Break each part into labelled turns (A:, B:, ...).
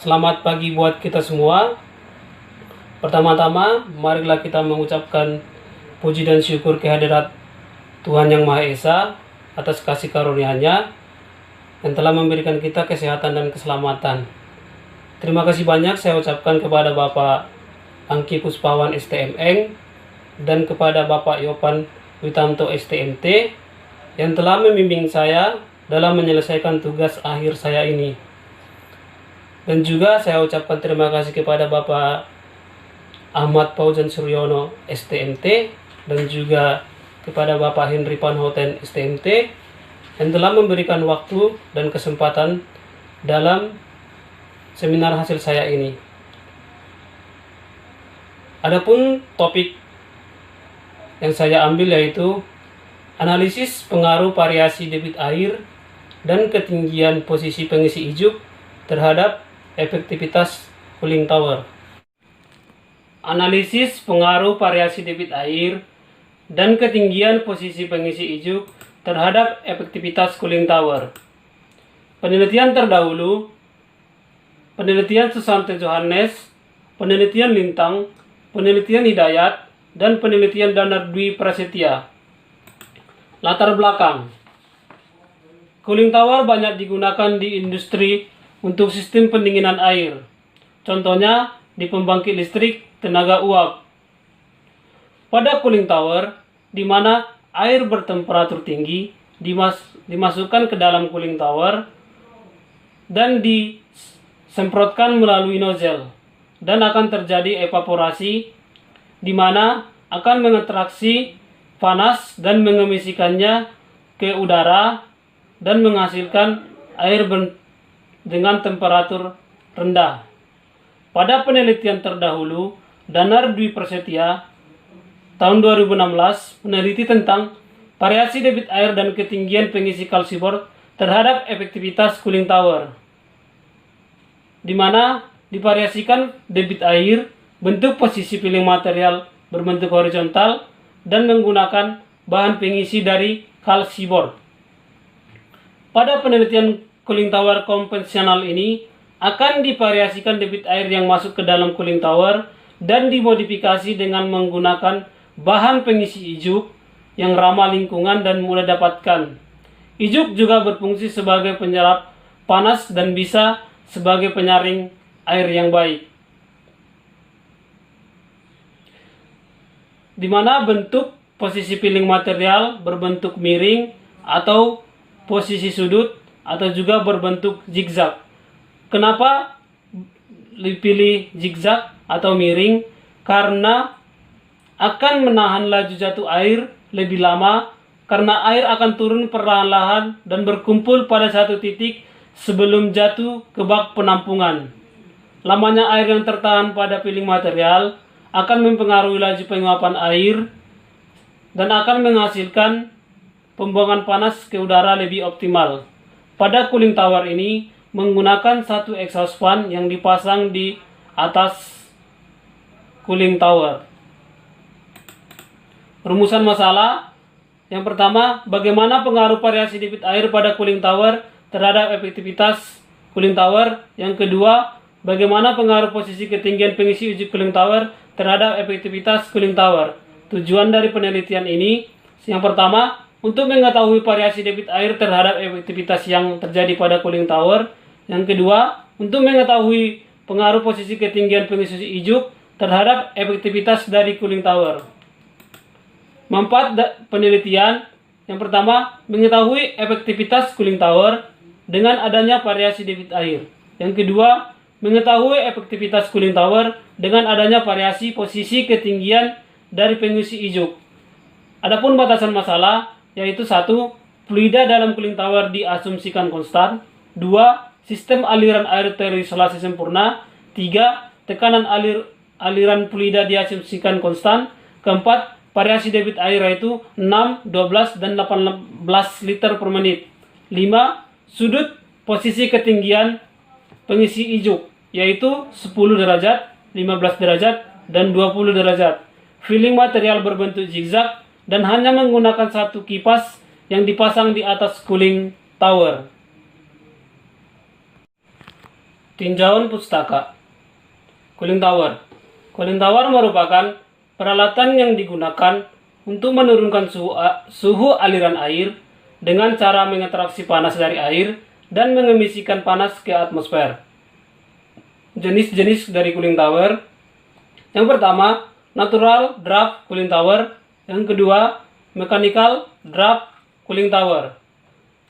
A: Selamat pagi buat kita semua. Pertama-tama, marilah kita mengucapkan puji dan syukur kehadirat Tuhan Yang Maha Esa atas kasih karunia-Nya yang telah memberikan kita kesehatan dan keselamatan. Terima kasih banyak saya ucapkan kepada Bapak Angki Puspawan STMN dan kepada Bapak Yopan Witanto STMT yang telah membimbing saya dalam menyelesaikan tugas akhir saya ini. Dan juga saya ucapkan terima kasih kepada Bapak Ahmad Paujan Suryono STMT dan juga kepada Bapak Henry Panhoten STMT yang telah memberikan waktu dan kesempatan dalam seminar hasil saya ini. Adapun topik yang saya ambil yaitu analisis pengaruh variasi debit air dan ketinggian posisi pengisi ijuk terhadap efektivitas cooling tower. Analisis pengaruh variasi debit air dan ketinggian posisi pengisi ijuk terhadap efektivitas cooling tower. Penelitian terdahulu, penelitian Susanto Johannes, penelitian Lintang, penelitian Hidayat, dan penelitian Danar Dwi Prasetya. Latar belakang. Cooling tower banyak digunakan di industri untuk sistem pendinginan air. Contohnya di pembangkit listrik tenaga uap. Pada cooling tower, di mana air bertemperatur tinggi dimasukkan ke dalam cooling tower dan disemprotkan melalui nozzle dan akan terjadi evaporasi di mana akan mengekstraksi panas dan mengemisikannya ke udara dan menghasilkan air dengan temperatur rendah. Pada penelitian terdahulu, Danar Dwi Prasetya tahun 2016 meneliti tentang variasi debit air dan ketinggian pengisi kalsibor terhadap efektivitas cooling tower, di mana divariasikan debit air, bentuk posisi piling material berbentuk horizontal, dan menggunakan bahan pengisi dari kalsibor. Pada penelitian cooling tower konvensional ini akan divariasikan debit air yang masuk ke dalam cooling tower dan dimodifikasi dengan menggunakan bahan pengisi ijuk yang ramah lingkungan dan mudah dapatkan. Ijuk juga berfungsi sebagai penyerap panas dan bisa sebagai penyaring air yang baik. Di mana bentuk posisi piling material berbentuk miring atau posisi sudut atau juga berbentuk zigzag. Kenapa dipilih zigzag atau miring? Karena akan menahan laju jatuh air lebih lama karena air akan turun perlahan-lahan dan berkumpul pada satu titik sebelum jatuh ke bak penampungan. Lamanya air yang tertahan pada piling material akan mempengaruhi laju penguapan air dan akan menghasilkan pembuangan panas ke udara lebih optimal. Pada cooling tower ini menggunakan satu exhaust fan yang dipasang di atas cooling tower. Rumusan masalah. Yang pertama, bagaimana pengaruh variasi debit air pada cooling tower terhadap efektivitas cooling tower. Yang kedua, bagaimana pengaruh posisi ketinggian pengisi uji cooling tower terhadap efektivitas cooling tower. Tujuan dari penelitian ini, yang pertama, untuk mengetahui variasi debit air terhadap efektivitas yang terjadi pada cooling tower. Yang kedua, untuk mengetahui pengaruh posisi ketinggian pengisi ijuk terhadap efektivitas dari cooling tower. Manfaat penelitian. Yang pertama, mengetahui efektivitas cooling tower dengan adanya variasi debit air. Yang kedua, mengetahui efektivitas cooling tower dengan adanya variasi posisi ketinggian dari pengisi ijuk. Adapun batasan masalah yaitu 1. Fluida dalam cooling tower diasumsikan konstan. 2. Sistem aliran air terisolasi sempurna. 3. Tekanan aliran fluida diasumsikan konstan. 4. Variasi debit air yaitu 6, 12, dan 18 liter per menit. 5. Sudut posisi ketinggian pengisi ijuk yaitu 10 derajat, 15 derajat, dan 20 derajat. Filling material berbentuk zigzag dan hanya menggunakan satu kipas yang dipasang di atas cooling tower. Tinjauan pustaka. Cooling tower. Cooling tower merupakan peralatan yang digunakan untuk menurunkan suhu aliran air dengan cara menginteraksi panas dari air dan mengemisikan panas ke atmosfer. Jenis-jenis dari cooling tower. Yang pertama, natural draft cooling tower. Yang kedua, mechanical draft cooling tower.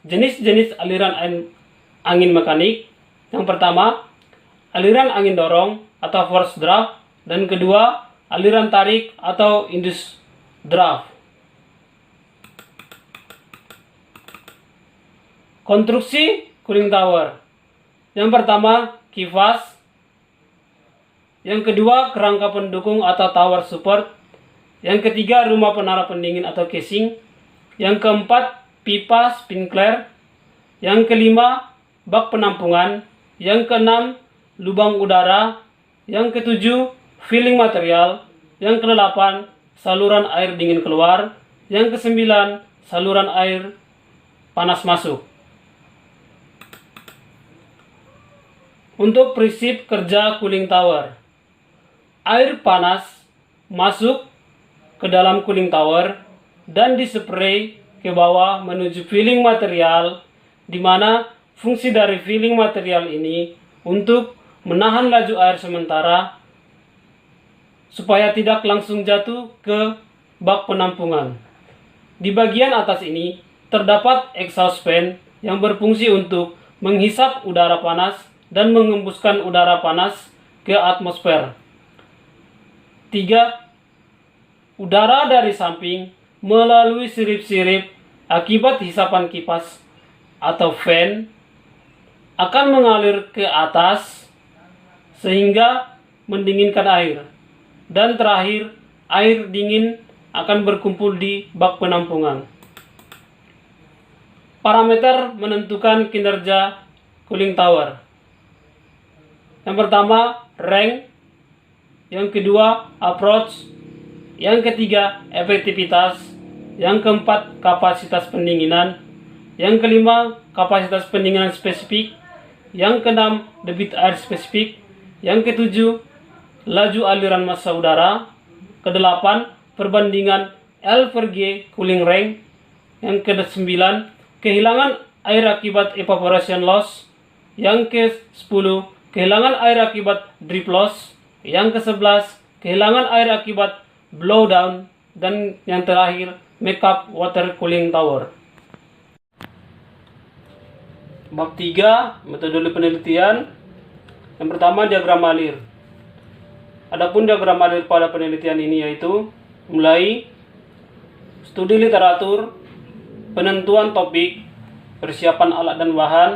A: Jenis-jenis aliran angin mekanik. Yang pertama, aliran angin dorong atau force draft, dan kedua, aliran tarik atau induced draft. Konstruksi cooling tower. Yang pertama, kipas. Yang kedua, kerangka pendukung atau tower support. Yang ketiga, rumah penara pendingin atau casing. Yang keempat, pipa sprinkler. Yang kelima, bak penampungan. Yang keenam, lubang udara. Yang ketujuh, filling material. Yang kedelapan, saluran air dingin keluar. Yang kesembilan, saluran air panas masuk. Untuk prinsip kerja cooling tower. Air panas masuk ke dalam cooling tower dan dispray ke bawah menuju filling material, di mana fungsi dari filling material ini untuk menahan laju air sementara supaya tidak langsung jatuh ke bak penampungan. Di bagian atas ini terdapat exhaust fan yang berfungsi untuk menghisap udara panas dan mengembuskan udara panas ke atmosfer. 3. Udara dari samping melalui sirip-sirip akibat hisapan kipas atau fan akan mengalir ke atas sehingga mendinginkan air. Dan terakhir, air dingin akan berkumpul di bak penampungan. Parameter menentukan kinerja cooling tower. Yang pertama, range. Yang kedua, approach. Yang ketiga, efektivitas. Yang keempat, kapasitas pendinginan. Yang kelima, kapasitas pendinginan spesifik. Yang keenam, debit air spesifik. Yang ketujuh, laju aliran massa udara. Kedelapan, perbandingan L per G cooling range. Yang ke-9, kehilangan air akibat evaporation loss. Yang ke-10, kehilangan air akibat drip loss. Yang ke-11, kehilangan air akibat blowdown. Dan yang terakhir, makeup water cooling tower. Bab 3, metode penelitian. Yang pertama, diagram alir. Adapun diagram alir pada penelitian ini yaitu mulai studi literatur, penentuan topik, persiapan alat dan bahan,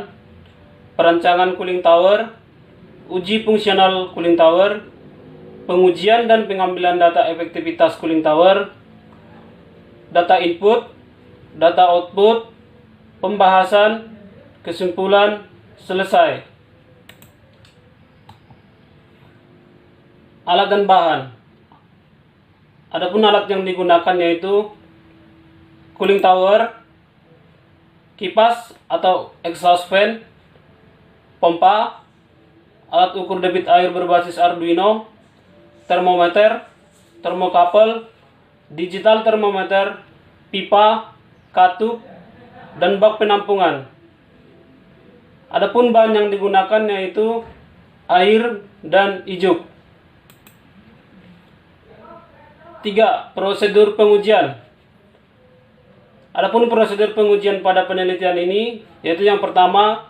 A: perancangan cooling tower, uji fungsional cooling tower, pengujian dan pengambilan data efektivitas cooling tower, data input, data output, pembahasan, kesimpulan, selesai. Alat dan bahan. Adapun alat yang digunakan yaitu cooling tower, kipas atau exhaust fan, pompa, alat ukur debit air berbasis Arduino, termometer, termokapel, digital termometer, pipa, katup, dan bak penampungan. Adapun bahan yang digunakan yaitu air dan ijuk. 3. Prosedur pengujian. Adapun prosedur pengujian pada penelitian ini yaitu yang pertama,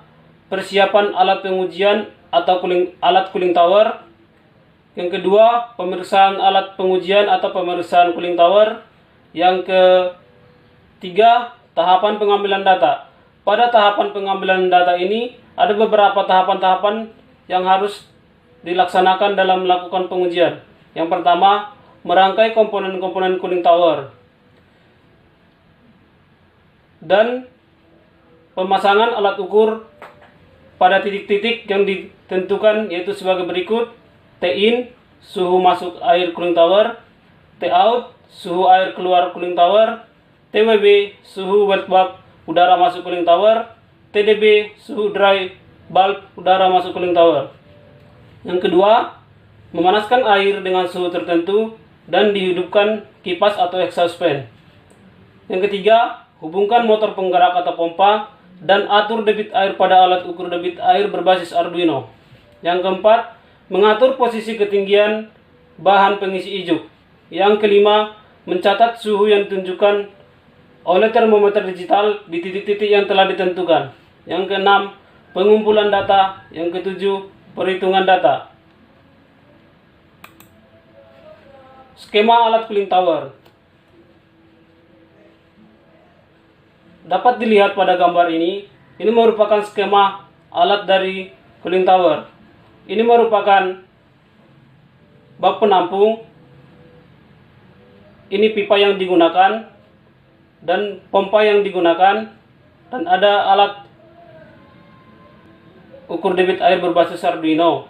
A: persiapan alat pengujian atau alat cooling tower. Yang kedua, pemeriksaan alat pengujian atau pemeriksaan cooling tower. Yang ketiga, tahapan pengambilan data. Pada tahapan pengambilan data ini ada beberapa tahapan-tahapan yang harus dilaksanakan dalam melakukan pengujian. Yang pertama, merangkai komponen-komponen cooling tower dan pemasangan alat ukur pada titik-titik yang ditentukan yaitu sebagai berikut. T-in, suhu masuk air cooling tower. T-out, suhu air keluar cooling tower. TWB, suhu wet bulb udara masuk cooling tower. TDB, suhu dry valve udara masuk cooling tower. Yang kedua, memanaskan air dengan suhu tertentu dan dihidupkan kipas atau exhaust fan. Yang ketiga, hubungkan motor penggerak atau pompa dan atur debit air pada alat ukur debit air berbasis Arduino. Yang keempat, mengatur posisi ketinggian bahan pengisi ijuk. Yang kelima, mencatat suhu yang ditunjukkan oleh termometer digital di titik-titik yang telah ditentukan. Yang keenam, pengumpulan data. Yang ketujuh, perhitungan data. Skema alat cooling tower dapat dilihat pada gambar ini. Ini merupakan skema alat dari cooling tower. Ini merupakan bak penampung. Ini pipa yang digunakan dan pompa yang digunakan, dan ada alat ukur debit air berbasis Arduino.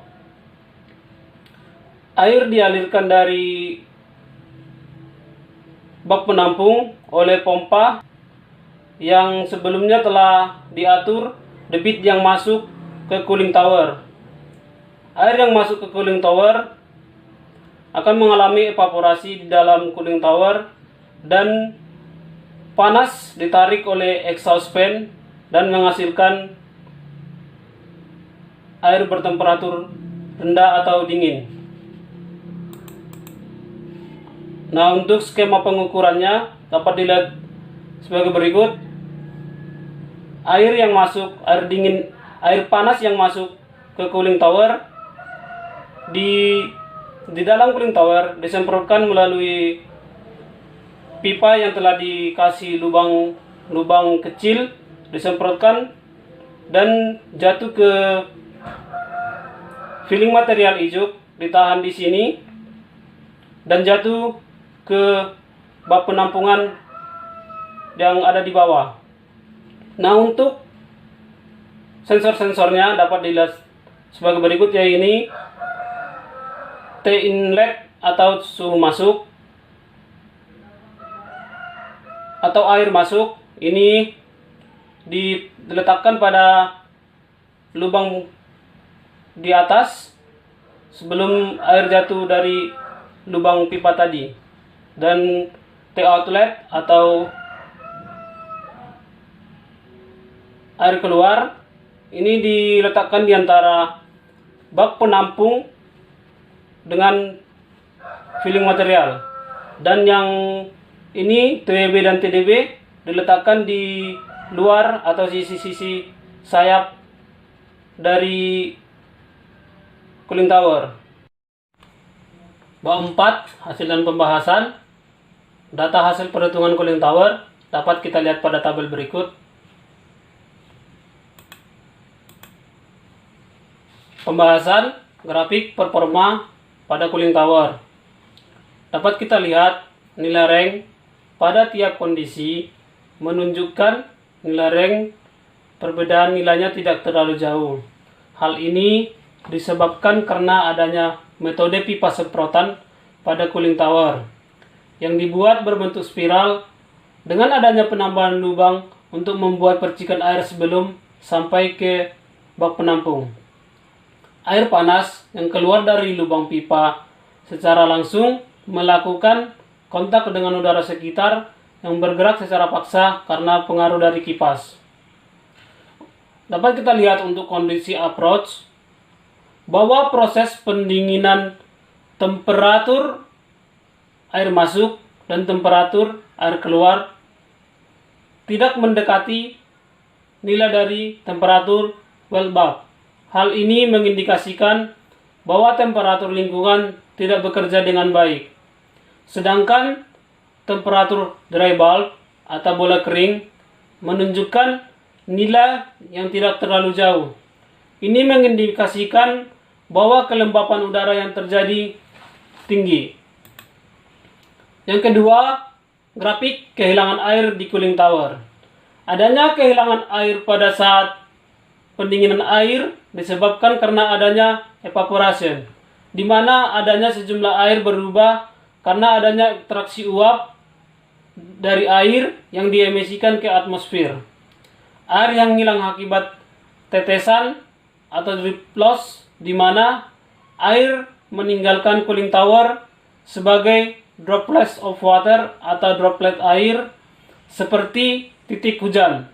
A: Air dialirkan dari bak penampung oleh pompa yang sebelumnya telah diatur debit yang masuk ke cooling tower. Air yang masuk ke cooling tower akan mengalami evaporasi di dalam cooling tower dan panas ditarik oleh exhaust fan dan menghasilkan air bertemperatur rendah atau dingin. Nah, untuk skema pengukurannya dapat dilihat sebagai berikut. Air yang masuk, air panas yang masuk ke cooling tower di dalam cooling tower disemprotkan melalui pipa yang telah dikasih lubang kecil, disemprotkan dan jatuh ke filling material ijuk, ditahan di sini dan jatuh ke bak penampungan yang ada di bawah. Nah, untuk sensor-sensornya dapat dilihat sebagai berikut, yaitu ini T inlet atau suhu masuk atau air masuk. Ini diletakkan pada lubang di atas sebelum air jatuh dari lubang pipa tadi. Dan T outlet atau air keluar ini diletakkan di antara bak penampung dengan filling material. Dan yang ini TWB dan TDB diletakkan di luar atau sisi-sisi sayap dari cooling tower. Bab 4, hasil dan pembahasan. Data hasil perhitungan cooling tower dapat kita lihat pada tabel berikut. Pembahasan grafik performa pada cooling tower. Dapat kita lihat nilai rank pada tiap kondisi menunjukkan nilai rank perbedaan nilainya tidak terlalu jauh. Hal ini disebabkan karena adanya metode pipa semprotan pada cooling tower yang dibuat berbentuk spiral dengan adanya penambahan lubang untuk membuat percikan air sebelum sampai ke bak penampung. Air panas yang keluar dari lubang pipa secara langsung melakukan kontak dengan udara sekitar yang bergerak secara paksa karena pengaruh dari kipas. Dapat kita lihat untuk kondisi approach bahwa proses pendinginan temperatur air masuk dan temperatur air keluar tidak mendekati nilai dari temperatur well bulb. Hal ini mengindikasikan bahwa temperatur lingkungan tidak bekerja dengan baik. Sedangkan temperatur dry bulb atau bola kering menunjukkan nilai yang tidak terlalu jauh. Ini mengindikasikan bahwa kelembapan udara yang terjadi tinggi. Yang kedua, grafik kehilangan air di cooling tower. Adanya kehilangan air pada saat pendinginan air disebabkan karena adanya evaporation, di mana adanya sejumlah air berubah karena adanya traksi uap dari air yang diemisikan ke atmosfer. Air yang hilang akibat tetesan atau drip loss, di mana air meninggalkan cooling tower sebagai droplets of water atau droplet air seperti titik hujan.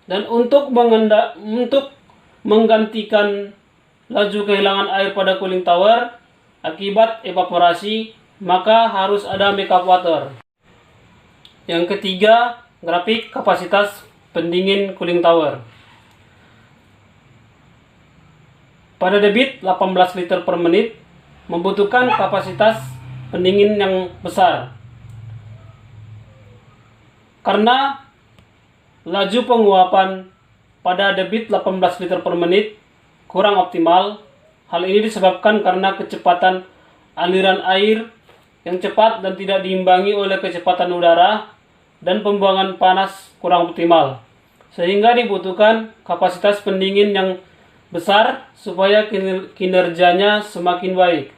A: Dan untuk menggantikan laju kehilangan air pada cooling tower akibat evaporasi, maka harus ada makeup water. Yang ketiga, grafik kapasitas pendingin cooling tower. Pada debit 18 liter per menit membutuhkan kapasitas pendingin yang besar. Karena laju penguapan pada debit 18 liter per menit kurang optimal, hal ini disebabkan karena kecepatan aliran air yang cepat dan tidak diimbangi oleh kecepatan udara, dan pembuangan panas kurang optimal, sehingga dibutuhkan kapasitas pendingin yang besar supaya kinerjanya semakin baik.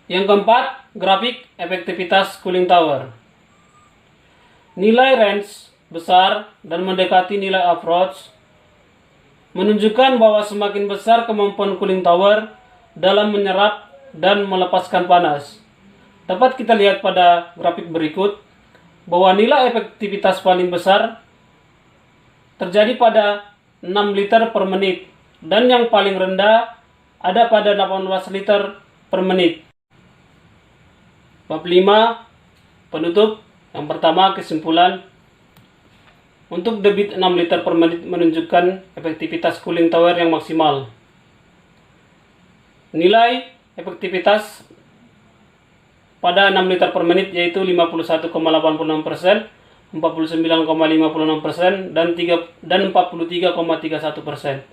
A: Yang keempat, grafik efektivitas cooling tower. Nilai range besar dan mendekati nilai average menunjukkan bahwa semakin besar kemampuan cooling tower dalam menyerap dan melepaskan panas. Dapat kita lihat pada grafik berikut bahwa nilai efektivitas paling besar terjadi pada 6 liter per menit, dan yang paling rendah ada pada 18 liter per menit. Bab 5 penutup. Yang pertama, kesimpulan. Untuk debit 6 liter per menit menunjukkan efektivitas cooling tower yang maksimal. Nilai efektivitas pada 6 liter per menit yaitu 51,86%, 49,56%, dan 43,31%.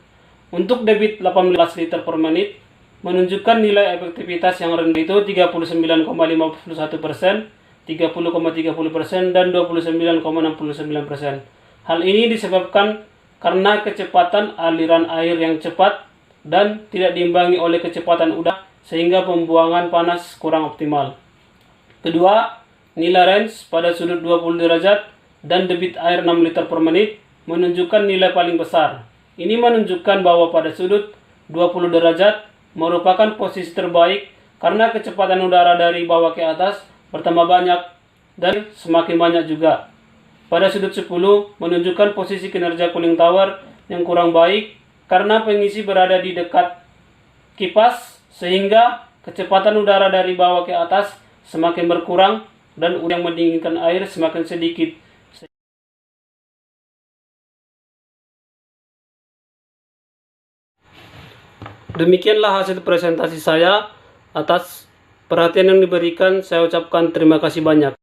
A: Untuk debit 18 liter per menit menunjukkan nilai efektivitas yang rendah itu 39,51%, 30,30%, dan 29,69%. Hal ini disebabkan karena kecepatan aliran air yang cepat dan tidak diimbangi oleh kecepatan udara, sehingga pembuangan panas kurang optimal. Kedua, nilai range pada sudut 20 derajat dan debit air 6 liter per menit menunjukkan nilai paling besar. Ini menunjukkan bahwa pada sudut 20 derajat merupakan posisi terbaik karena kecepatan udara dari bawah ke atas bertambah banyak dan semakin banyak juga. Pada sudut 10 menunjukkan posisi kinerja cooling tower yang kurang baik karena pengisi berada di dekat kipas, sehingga kecepatan udara dari bawah ke atas semakin berkurang dan udara yang mendinginkan air semakin sedikit. Demikianlah hasil presentasi saya. Atas perhatian yang diberikan, saya ucapkan terima kasih banyak.